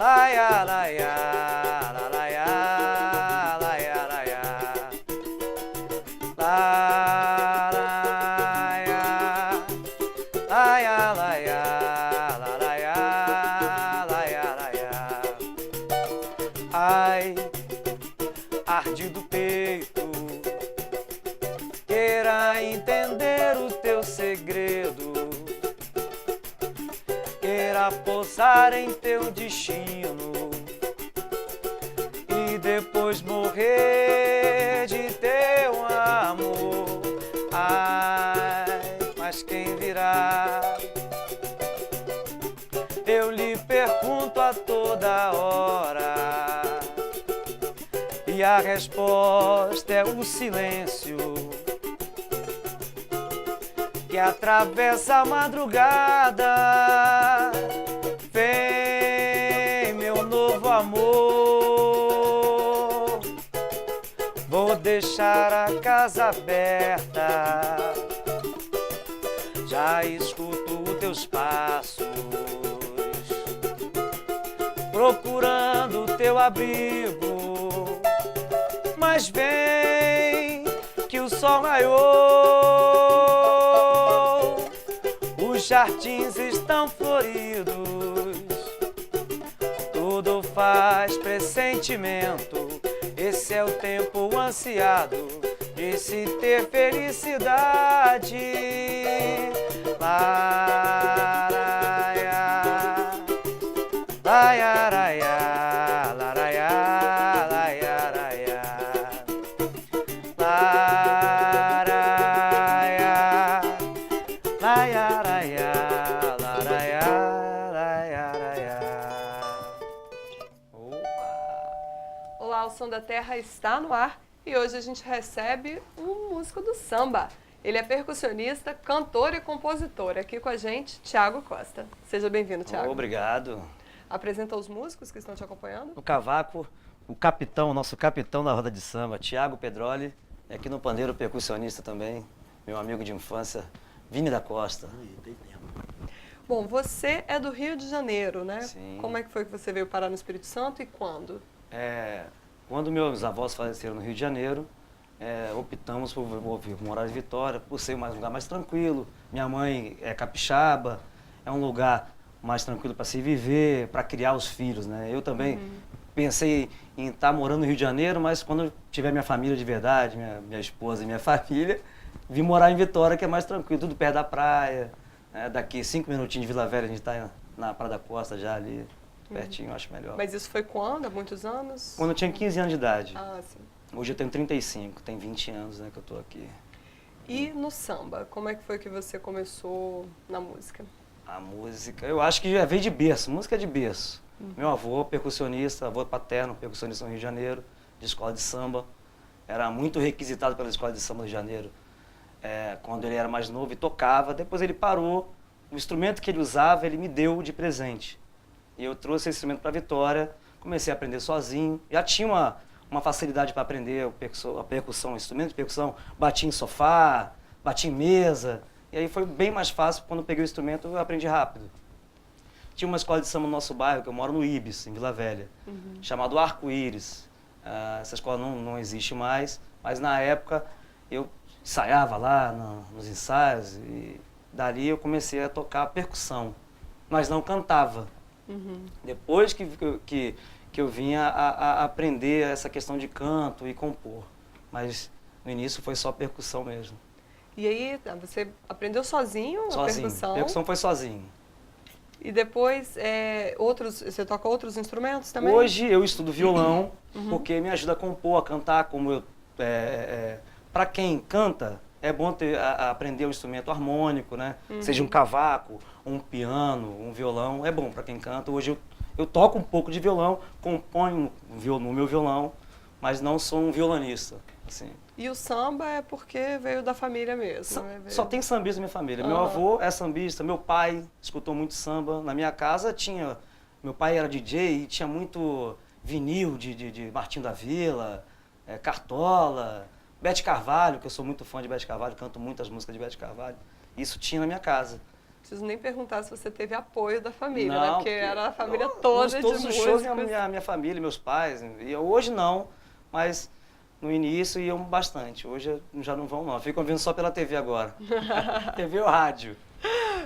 laia, laia, la, laia, laia, laia, la, laia, laia, laia, la, laia, laia, laia. Ai, arde do peito, queira entender o teu segredo, queira pousar em teu destino e depois morrer de teu amor. Ai, mas quem virá? Eu lhe pergunto a toda hora e a resposta é o silêncio que atravessa a madrugada. Vem, meu novo amor, vou deixar a casa aberta, já escuto os teus passos, procurando o teu abrigo, mas vem que o sol raiou, os jardins estão floridos, tudo faz pressentimento, esse é o tempo ansiado de se ter felicidade. Laraia, laiaraia, laraia, laiaraia, laraia, laiaraia, laraia, laiaraia. Olá, o Som da Terra está no ar e hoje a gente recebe um músico do samba. Ele é percussionista, cantor e compositor. Aqui com a gente, Thiago Costa. Seja bem-vindo, Thiago. Obrigado. Apresenta os músicos que estão te acompanhando. No cavaco, o capitão, nosso capitão da roda de samba, Thiago Pedroli. E aqui no pandeiro, percussionista também, meu amigo de infância, Vini da Costa. Bom, você é do Rio de Janeiro, né? Sim. Como é que foi que você veio parar no Espírito Santo e quando? Quando meus avós faleceram no Rio de Janeiro, optamos por morar em Vitória, por ser um lugar mais tranquilo. Minha mãe é capixaba, é um lugar mais tranquilo para se viver, para criar os filhos, né? Eu também pensei em estar morando no Rio de Janeiro, mas quando eu tiver minha família de verdade, minha esposa e minha família, vim morar em Vitória, que é mais tranquilo, tudo perto da praia. Daqui 5 minutinhos de Vila Velha, a gente está na Praia da Costa já ali, pertinho, eu acho melhor. Mas isso foi quando? Há muitos anos? Quando eu tinha 15 anos de idade. Ah, sim. Hoje eu tenho 35, tem 20 anos, né, que eu tô aqui. E no samba, como é que foi que você começou na música? A música, eu acho que já veio de berço, música é de berço. Meu avô, percussionista, avô paterno, percussionista no Rio de Janeiro, de escola de samba. Era muito requisitado pela escola de samba do Rio de Janeiro, quando ele era mais novo e tocava. Depois ele parou, o instrumento que ele usava, ele me deu de presente. E eu trouxe esse instrumento para Vitória, comecei a aprender sozinho. Já tinha uma facilidade para aprender a percussão, instrumento de percussão, bati em sofá, bati em mesa. E aí foi bem mais fácil, quando eu peguei o instrumento eu aprendi rápido. Tinha uma escola de samba no nosso bairro, que eu moro no Ibis, em Vila Velha, chamado Arco-Íris. Essa escola não existe mais, mas na época eu ensaiava lá nos ensaios e dali eu comecei a tocar percussão, mas não cantava. Depois que eu vinha a aprender essa questão de canto e compor, mas no início foi só percussão mesmo. E aí, você aprendeu sozinho a percussão? Percussão foi sozinho. E depois, você toca outros instrumentos também? Hoje eu estudo violão, porque me ajuda a compor, a cantar, para quem canta, é bom aprender um instrumento harmônico, né? Seja um cavaco, um piano, um violão, é bom para quem canta. Hoje eu toco um pouco de violão, componho no meu violão, mas não sou um violonista, assim. E o samba é porque veio da família mesmo? Só tem sambista na minha família. Meu avô é sambista, meu pai escutou muito samba. Na minha casa tinha... Meu pai era DJ e tinha muito vinil de Martinho da Vila, Cartola, Bete Carvalho, que eu sou muito fã de Bete Carvalho, canto muitas músicas de Bete Carvalho. Isso tinha na minha casa. preciso nem perguntar se você teve apoio da família, Não, né? Porque era a família toda de todos os shows, músicos. minha família, meus pais. E hoje não, mas no início iam bastante. Hoje já não vão, não. Ficam vendo só pela TV agora. TV ou rádio.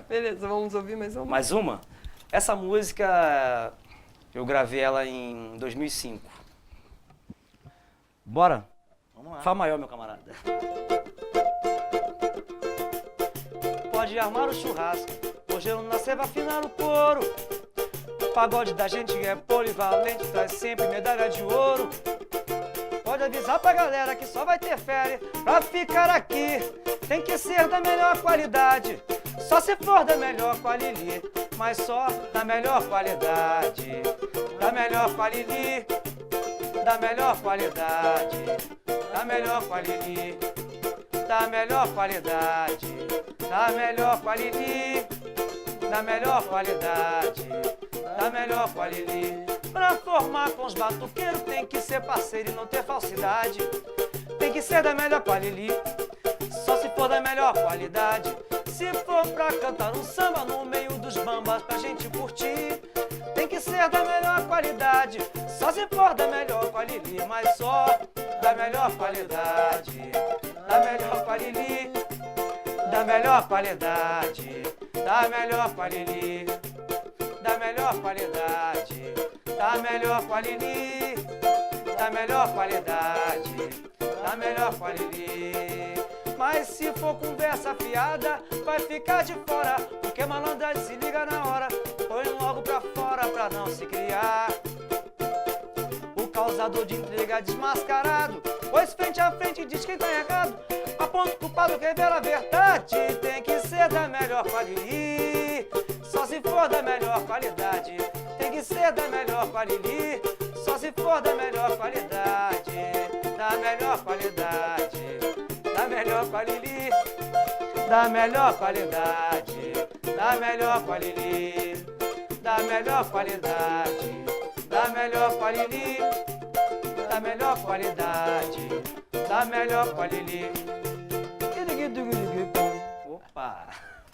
Beleza, vamos ouvir mais uma? Mais uma? Essa música, eu gravei ela em 2005. Bora? Vamos lá. Fá maior, meu camarada. Pode armar o churrasco, o gelo nascer vai afinar o couro. O pagode da gente é polivalente, traz sempre medalha de ouro. Pode avisar pra galera que só vai ter férias pra ficar aqui. Tem que ser da melhor qualidade, só se for da melhor qualidade, mas só da melhor qualidade. Da melhor qualidade, da melhor qualidade, da melhor qualidade, da melhor qualidade, da melhor qualidade, da melhor qualidade, da melhor qualidade. Pra formar com os batuqueiros tem que ser parceiro e não ter falsidade. Tem que ser da melhor qualidade, só se for da melhor qualidade. Se for pra cantar um samba no meio dos bambas pra gente curtir, tem que ser da melhor qualidade, só se for da melhor qualidade, mas só da melhor qualidade, da melhor qualidade, da melhor qualidade, da melhor qualidade, da melhor qualidade, da melhor qualidade, da melhor qualidade, da melhor qualidade. Mas se for conversa fiada, vai ficar de fora, porque malandragem se liga na hora, põe logo pra fora pra não se criar. O causador de intriga desmascarado, pois frente a frente diz quem tá errado, aponta o culpado, revela a verdade. Tem que ser da melhor qualidade, só se for da melhor qualidade. Tem que ser da melhor qualidade, só se for da melhor qualidade. Da melhor qualidade, da melhor qualidade, da melhor qualidade, da melhor qualidade, da melhor qualidade, da melhor qualidade, da melhor qualidade, da melhor qualidade. Opa!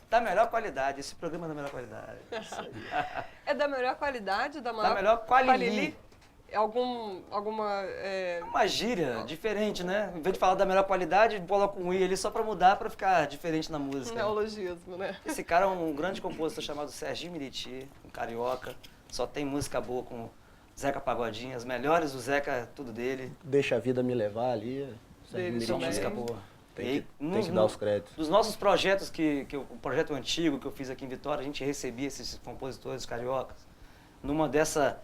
Da melhor qualidade, esse programa é da melhor qualidade. Isso aí. É da melhor qualidade, da maior Da melhor qualidade. Alguma... Uma gíria diferente, né? Em vez de falar da melhor qualidade, coloca um i ali só pra mudar, pra ficar diferente na música. neologismo, né? Esse cara é um grande compositor chamado Serginho Meriti, um carioca. Só tem música boa com Zeca Pagodinho. As melhores do Zeca, é tudo dele. Deixa a vida me levar ali. Dele Só também. música boa. Tem que dar os créditos. Dos nossos projetos, o projeto antigo que eu fiz aqui em Vitória, a gente recebia esses compositores cariocas. Numa dessa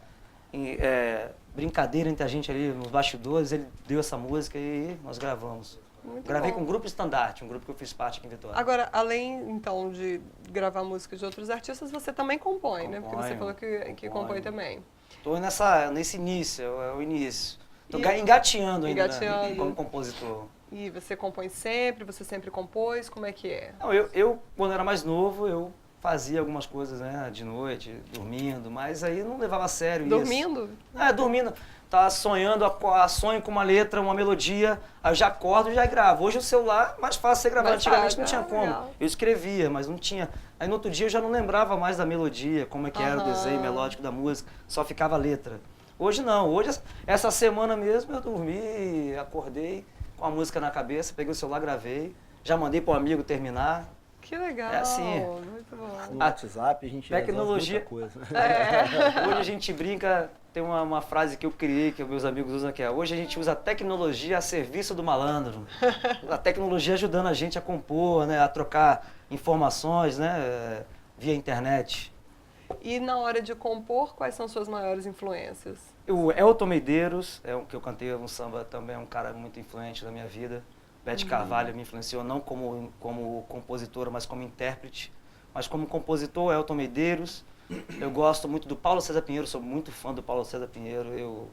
brincadeira entre a gente ali nos bastidores, ele deu essa música e nós gravamos. Muito Gravei bom. com o Grupo Estandarte, um grupo que eu fiz parte aqui em Vitória. Agora, além, então, de gravar músicas de outros artistas, você também compõe, né? Porque você falou que compõe também. Estou nesse início, é o início. Estou E- engateando ainda, né, Engateando. como compositor. E você compõe sempre? Você sempre compôs? Como é que é? Não, eu, quando era mais novo, eu fazia algumas coisas, né, de noite, dormindo, mas aí não levava a sério isso. Dormindo? Dormindo. Tava sonhando, sonho com uma letra, uma melodia, aí eu já acordo e já gravo. Hoje o celular é mais fácil você gravar. Mais Antigamente fácil, não tinha como. legal. Eu escrevia, mas não tinha. Aí no outro dia eu já não lembrava mais da melodia, como é que era o Aham. desenho melódico da música, só ficava a letra. Hoje não, hoje essa semana mesmo eu dormi, acordei com a música na cabeça, peguei o celular, gravei, já mandei pro amigo terminar. Que legal! É assim. Muito bom. No WhatsApp a gente Tecnologia- resolve muita coisa. Hoje a gente brinca, tem uma frase que eu criei, que meus amigos usam, que é: hoje a gente usa a tecnologia a serviço do malandro. A tecnologia ajudando a gente a compor, né, a trocar informações, né, via internet. E na hora de compor, quais são suas maiores influências? O Elton Medeiros, que eu cantei um samba também, é um cara muito influente na minha vida. Bete Carvalho me influenciou não como compositora, mas como intérprete. Mas como compositor, Elton Medeiros. Eu gosto muito do Paulo César Pinheiro, sou muito fã do Paulo César Pinheiro. Eu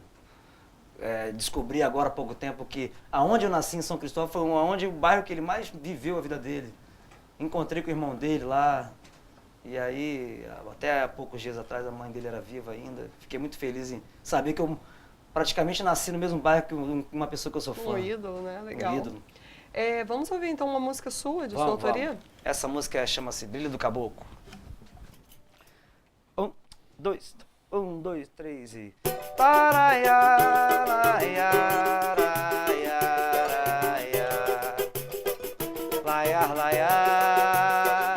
descobri agora há pouco tempo que aonde eu nasci, em São Cristóvão, foi o bairro que ele mais viveu a vida dele. Encontrei com o irmão dele lá. E aí, até há poucos dias atrás, a mãe dele era viva ainda. Fiquei muito feliz em saber que eu praticamente nasci no mesmo bairro que uma pessoa que eu sou fã. Um ídolo, né? Legal. Um ídolo. Vamos ouvir então uma música sua, de sua Vamos, autoria? vamos. Essa música chama-se Brilho do Caboclo. 1, 2, 1, 2, 3 e... Laiar, laiar. Laiar, laiar.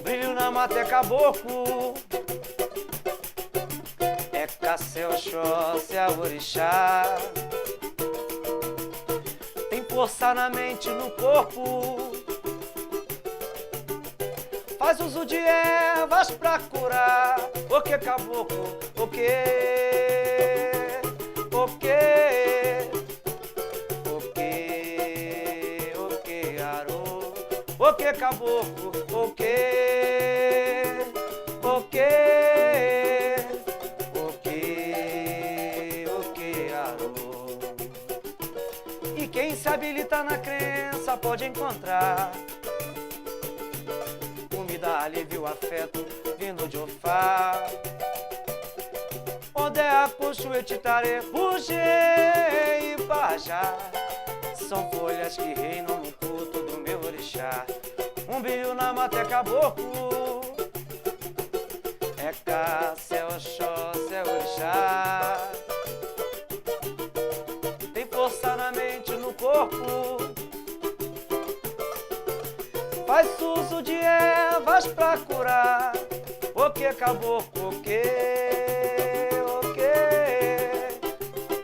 Brilho na mata é caboclo, é Cacel, Oxóssi, é orixá. Tem força na mente, no corpo, faz uso de ervas pra curar. O que caboclo, o que? O que? O que? O que arô? O que caboclo, o que? O que? O que? O que arô? E quem se habilita na crença pode encontrar comida, alívio, afeto vindo de Ofá. Odeia, Puxo, Etitare, Bugê e Bajá são folhas que reinam no culto do meu orixá. Um brilho na mata é caboclo, é Cacel, Oxóssi, é orixá. Tem força na mente, no corpo, faz uso de ervas pra curar. O que caboclo, o que? O que?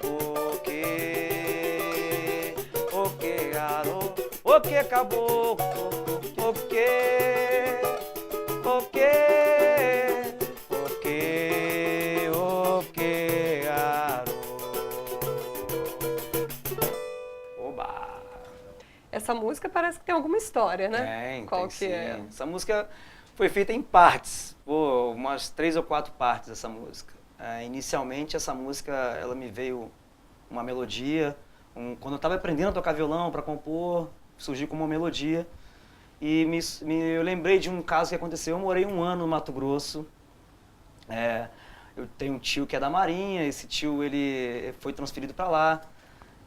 O que? O que arô? O que caboclo, o que? O que? O que? O que arô? Oba! Essa música parece que tem alguma história, né? Tem, Qual tem que sim. é? Essa música foi feita em partes, umas 3 ou 4 partes essa música. Inicialmente essa música, ela me veio uma melodia, quando eu estava aprendendo a tocar violão para compor, surgiu como uma melodia. E eu lembrei de um caso que aconteceu, eu morei 1 ano no Mato Grosso. Eu tenho um tio que é da Marinha, esse tio ele foi transferido para lá.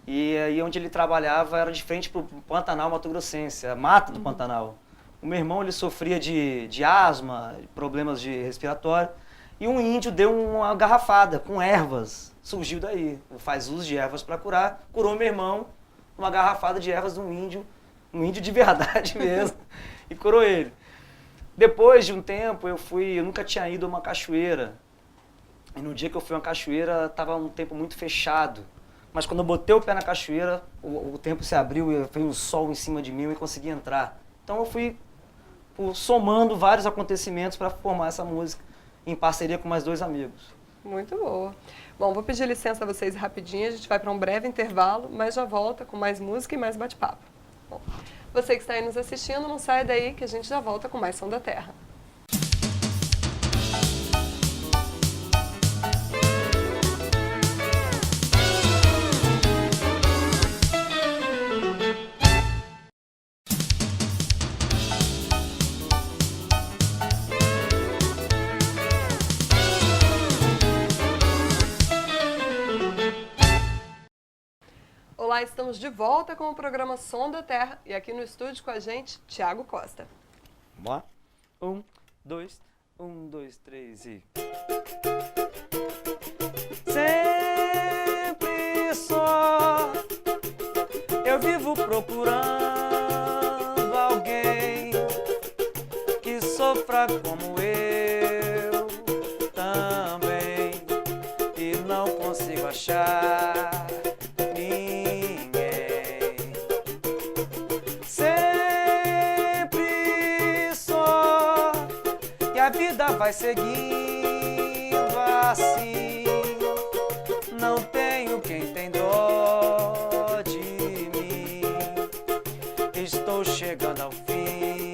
E aí onde ele trabalhava era de frente para o Pantanal Mato Grossense, a mata do Pantanal. O meu irmão ele sofria de asma, problemas de respiratório, e um índio deu uma garrafada com ervas, surgiu daí. Faz uso de ervas para curar, curou meu irmão, uma garrafada de ervas de um índio de verdade mesmo, e curou ele. Depois de um tempo eu nunca tinha ido a uma cachoeira, e no dia que eu fui a uma cachoeira estava um tempo muito fechado. Mas quando eu botei o pé na cachoeira, o tempo se abriu e veio um sol em cima de mim e eu consegui entrar. Então eu fui somando vários acontecimentos para formar essa música, em parceria com mais 2 amigos. Muito boa. Bom, vou pedir licença a vocês rapidinho, a gente vai para um breve intervalo, mas já volta com mais música e mais bate-papo. Bom, você que está aí nos assistindo, não saia daí que a gente já volta com mais Som da Terra. Olá, estamos de volta com o programa Som da Terra e aqui no estúdio com a gente, Thiago Costa. Vamos lá? 1, 2, 1, 2, 3 e... Sempre só eu vivo procurando alguém que sofra como eu também e não consigo achar a vida vai seguindo assim. Não tenho quem tem dó de mim. Estou chegando ao fim.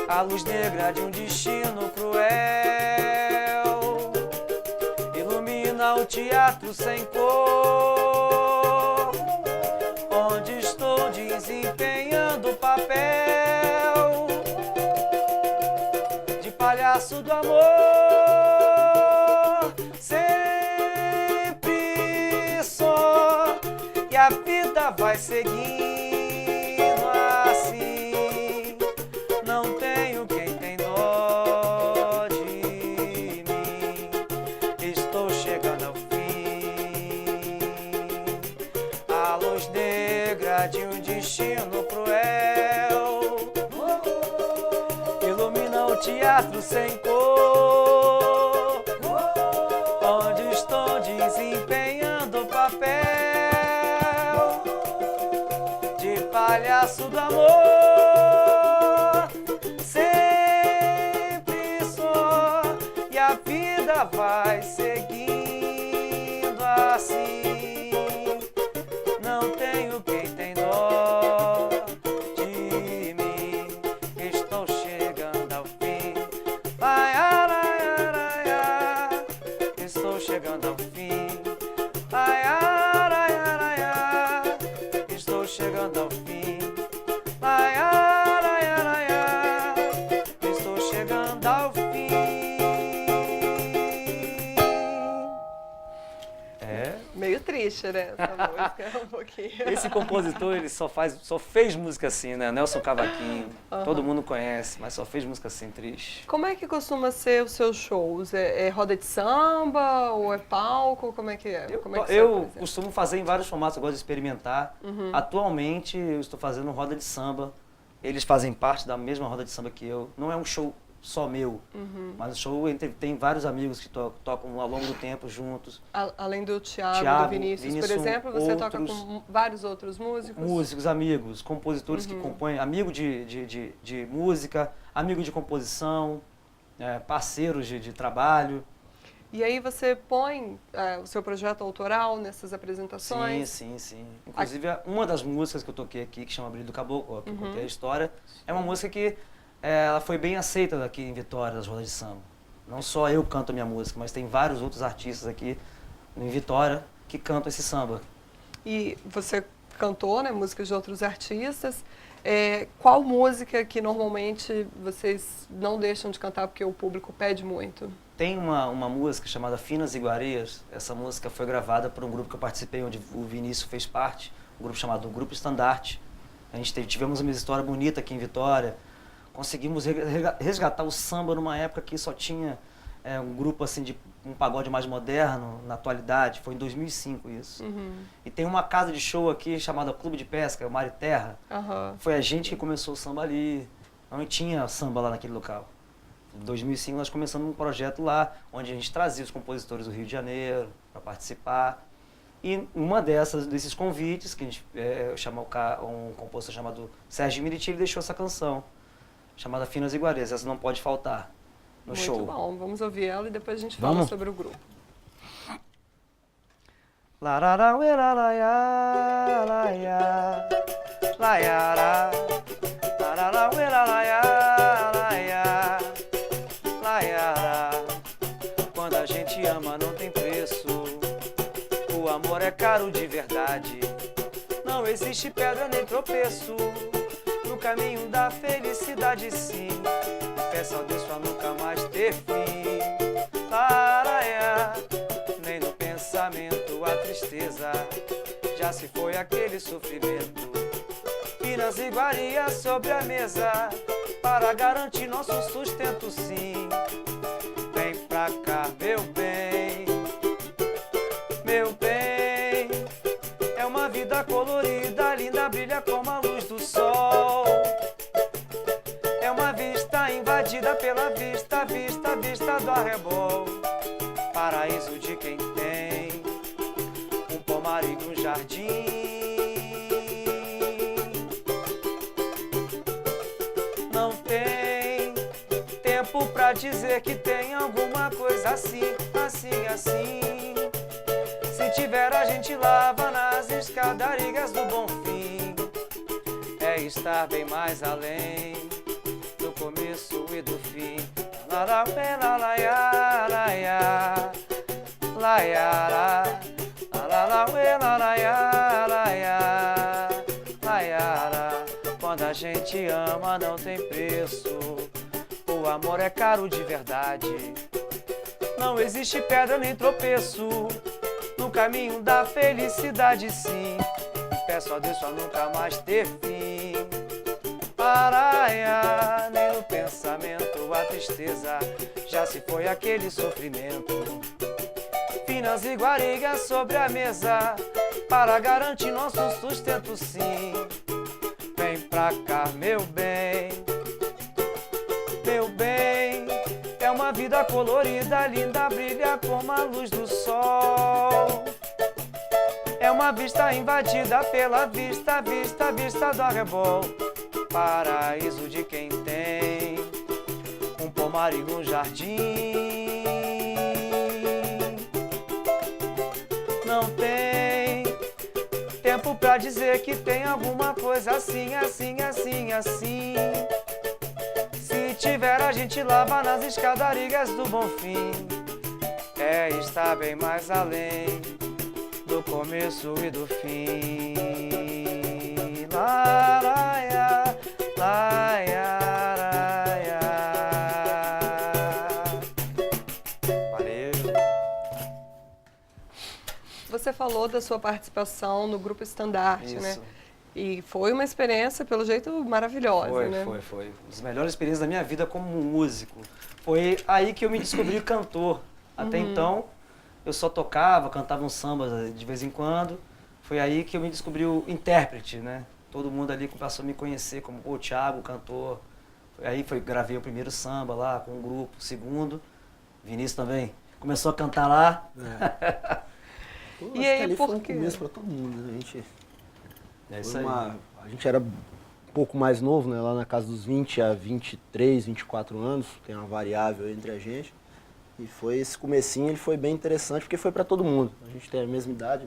A luz negra de um destino cruel ilumina o teatro sem cor, onde estou desempenhando o papel papel de palhaço do amor, sempre só, e a vida vai seguindo assim. Não tenho quem tem dó de mim, estou chegando ao fim. A luz negra de um destino cruel ilumina o teatro sem cor, onde estou desempenhando o papel de palhaço do amor, sempre só, e a vida vai seguindo assim. Não tenho quem tem dó de mim, estou chegando ao fim. Ai, ai, ai, ai, ai, estou chegando ao fim. Ai, ai, ai, ai, ai, estou chegando ao fim. Ai, ai, ai, ai, ai, estou chegando ao fim. É. Meio triste, né? Essa música um pouquinho. Esse compositor, ele só fez música assim, né? Nelson Cavaquinho. Todo mundo conhece, mas só fez música assim, triste. Como é que costuma ser os seus shows? É roda de samba ou é palco? Como é que é? Como é que Eu você apresenta? costumo fazer em vários formatos, eu gosto de experimentar. Uhum. Atualmente, eu estou fazendo roda de samba. Eles fazem parte da mesma roda de samba que eu. Não é um show só meu, mas o show tem vários amigos que tocam ao longo do tempo juntos. Além do Thiago, Thiago, do Vinícius, por Vinícius, exemplo, você toca outros com vários outros músicos? Músicos, amigos, compositores que compõem, amigo de música, amigo de composição, parceiros de trabalho. E aí você põe o seu projeto autoral nessas apresentações? Sim. Inclusive, uma das músicas que eu toquei aqui, que chama Brilho do Caboclo, que eu contei a história, é uma música que ela foi bem aceita aqui em Vitória, das rodas de samba. Não só eu canto a minha música, mas tem vários outros artistas aqui em Vitória que cantam esse samba. E você cantou, né, músicas de outros artistas. Qual música que normalmente vocês não deixam de cantar porque o público pede muito? Tem uma música chamada Finas Iguarias. Essa música foi gravada por um grupo que eu participei, onde o Vinícius fez parte, um grupo chamado Grupo Estandarte. A gente tivemos uma história bonita aqui em Vitória. Conseguimos resgatar o samba numa época que só tinha um grupo assim de um pagode mais moderno na atualidade. Foi em 2005 isso. E tem uma casa de show aqui chamada Clube de Pesca, o Mar e Terra. Foi a gente que começou o samba ali. Não tinha samba lá naquele local. Em 2005 nós começamos um projeto lá, onde a gente trazia os compositores do Rio de Janeiro para participar. E uma desses convites, que a gente chamou um compositor chamado Sérgio Miriti, ele deixou essa canção, chamada Finas Iguarias. Essa não pode faltar no show. Muito bom, vamos ouvir ela e depois a gente fala sobre o grupo. Quando a gente ama não tem preço, o amor é caro de verdade. Não existe pedra nem tropeço no caminho da felicidade, sim. Peça a Deus pra nunca mais ter fim. Laraia, nem no pensamento a tristeza, já se foi aquele sofrimento. Finas iguarias sobre a mesa, para garantir nosso sustento, sim. Vem pra cá, meu bem, meu bem. É uma vida colorida, linda, brilha como a luz do sol. É uma vista invadida pela vista, vista, vista do arrebol. Paraíso de quem tem um pomar e um jardim. Não tem tempo pra dizer que tem alguma coisa assim, assim, assim. Se tiver, a gente lava nas escadarias do Bonfim. É estar bem mais além do começo e do fim. Quando a gente ama não tem preço. O amor é caro de verdade. Não existe pedra nem tropeço no caminho da felicidade, sim. Peço a Deus pra nunca mais ter fim. Paraia, nem no pensamento a tristeza, já se foi aquele sofrimento. Finas iguarigas sobre a mesa, para garantir nosso sustento, sim. Vem pra cá, meu bem. Meu bem, é uma vida colorida, linda, brilha como a luz do sol. É uma vista invadida pela vista, vista, vista do arrebol. Paraíso de quem tem um pomar e um jardim. Não tem tempo pra dizer que tem alguma coisa assim, assim, assim, assim. Se tiver, a gente lava nas escadarias do Bonfim. É estar bem mais além do começo e do fim. Laraia, laia, raia. Valeu. Você falou da sua participação no grupo Estandarte, né? Isso. E foi uma experiência, pelo jeito, maravilhosa, né? Foi. Uma das melhores experiências da minha vida como músico. Foi aí que eu me descobri cantor. Até então, eu só tocava, cantava um samba de vez em quando. Foi aí que eu me descobri o intérprete, né? Todo mundo ali passou a me conhecer como o Thiago, cantor. Gravei o primeiro samba lá com um grupo, o segundo. Vinícius também começou a cantar lá. Pô, E acho aí, que ali por foi um quê? começo pra todo mundo, né? É isso Foi aí. A gente era um pouco mais novo, né? Lá na casa dos 20 a 23, 24 anos, tem uma variável entre a gente. E foi esse comecinho, ele foi bem interessante, porque foi pra todo mundo. A gente tem a mesma idade,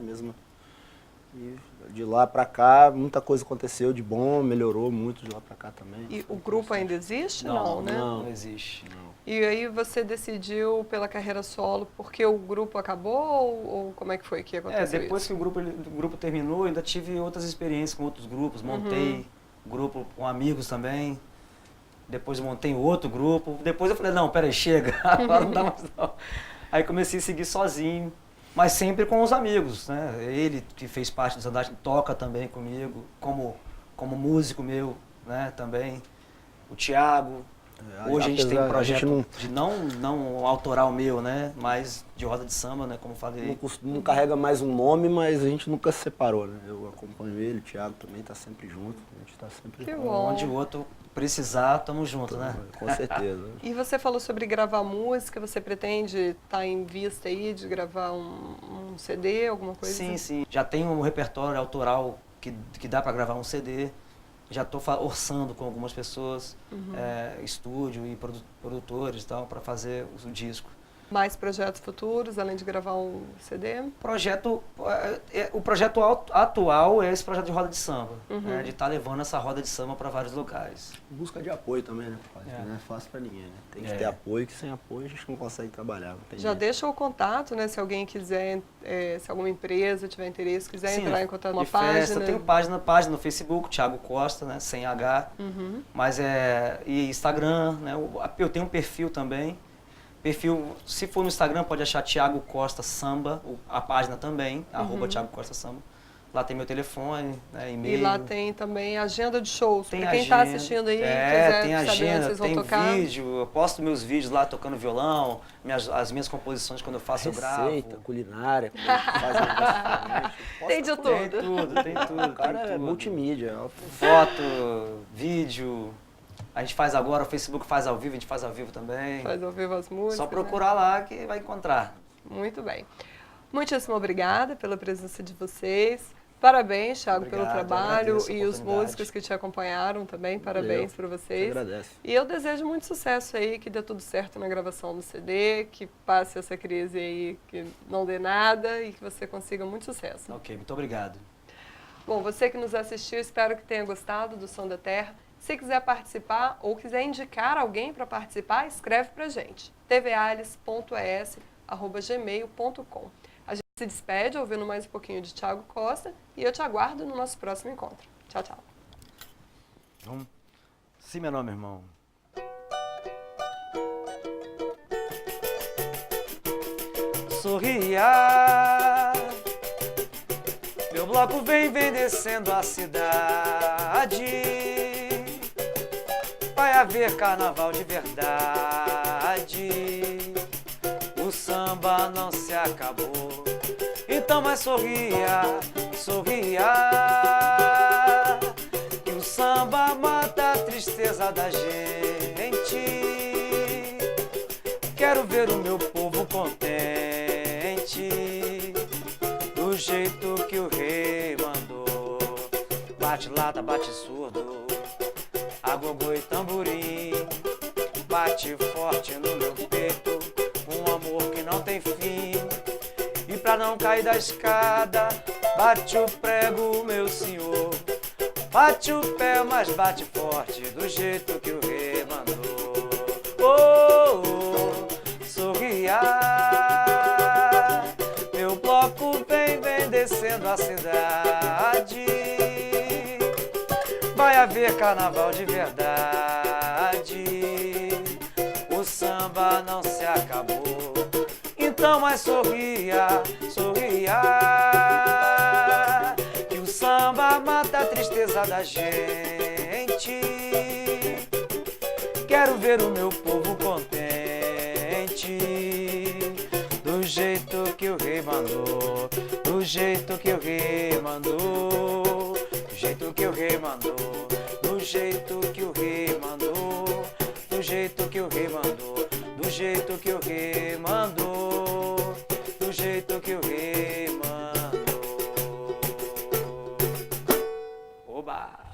E de lá pra cá, muita coisa aconteceu de bom, melhorou muito de lá pra cá também. E o grupo ainda existe? Não, né? Não existe. E aí você decidiu pela carreira solo porque o grupo acabou ou como é que foi que aconteceu Depois isso? que o grupo terminou, eu ainda tive outras experiências com outros grupos. Montei grupo com amigos também. Depois eu montei outro grupo. Depois eu falei, não, peraí, chega. Agora não dá mais não. Aí comecei a seguir sozinho, mas sempre com os amigos, né? Ele que fez parte do Estandarte toca também comigo, como músico meu, né, também. O Thiago. Hoje a gente tem um projeto de não autoral meu, né? Mas de roda de samba, né? Como eu falei. Não carrega mais um nome, mas a gente nunca se separou, né? Eu acompanho ele, o Thiago também tá sempre junto. A gente tá sempre Que junto. bom. Onde o outro precisar, tamo junto, né? Com certeza. E você falou sobre gravar música, você pretende estar em vista aí de gravar um CD, alguma coisa? Sim, sim. Já tem um repertório autoral que dá para gravar um CD. Já estou orçando com algumas pessoas, estúdio e produtores e tal, para fazer o disco. Mais projetos futuros, além de gravar um CD? O projeto atual é esse projeto de roda de samba, né, de estar levando essa roda de samba para vários lugares. Busca de apoio também, né? Não é fácil pra ninguém, né? Tem que ter apoio, que sem apoio a gente não consegue trabalhar. Não tem Já jeito. deixa o contato, né? Se alguém quiser, se alguma empresa tiver interesse, quiser Sim, entrar em contato com uma de festa, página. tenho página no Facebook, Thiago Costa, né, sem H, mas e Instagram, né, eu tenho um perfil também. Se for no Instagram, pode achar Thiago Costa Samba, a página também, @ Thiago Costa Samba. Lá tem meu telefone, né, e-mail. E lá tem também agenda de shows. Tem Para quem está agenda, assistindo aí, quiser tem saber onde agenda, vocês vão tem tocar. vídeo, eu posto meus vídeos lá tocando violão, as minhas composições quando eu faço eu gravo. Receita, culinária, faz um negócio diferente. Tem de tudo. Tem tudo. O cara tem é tudo. multimídia. Foto, vídeo. A gente faz agora, o Facebook faz ao vivo, a gente faz ao vivo também. Faz ao vivo as músicas. Só procurar lá que vai encontrar. Muito bem. Muitíssimo obrigada pela presença de vocês. Parabéns, Thiago, pelo Obrigado, eu trabalho agradeço a e os oportunidade. músicos que te acompanharam também. Parabéns para vocês. Agradece. E eu desejo muito sucesso aí, que dê tudo certo na gravação do CD, que passe essa crise aí, que não dê nada e que você consiga muito sucesso. Ok, muito obrigado. Bom, você que nos assistiu, espero que tenha gostado do Som da Terra. Se quiser participar ou quiser indicar alguém para participar, escreve para a gente. tvales.es@gmail.com. A gente se despede ouvindo mais um pouquinho de Thiago Costa e eu te aguardo no nosso próximo encontro. Tchau, tchau. Vamos. Si menor, meu irmão. Sorria, meu bloco vem descendo a cidade. Vai haver carnaval de verdade. O samba não se acabou. Então, mas sorria, sorria, que o samba mata a tristeza da gente. Quero ver o meu povo contente, do jeito que o rei mandou. Bate lata, bate surdo, agogô e tamborim. Bate forte no meu peito, um amor que não tem fim. E pra não cair da escada, bate o prego, meu senhor. Bate o pé, mas bate forte, do jeito que o rei mandou. Oh, oh, sorria, meu bloco vem descendo a cidade. Vai haver carnaval de verdade. O samba não se acabou. Então, mas sorria, sorria, que o samba mata a tristeza da gente. Quero ver o meu povo contente, do jeito que o rei mandou, do jeito que o rei mandou, do jeito que o rei mandou, do jeito que o rei mandou, do jeito que o rei mandou, do jeito que o rei mandou, do jeito que o rei mandou. Oba!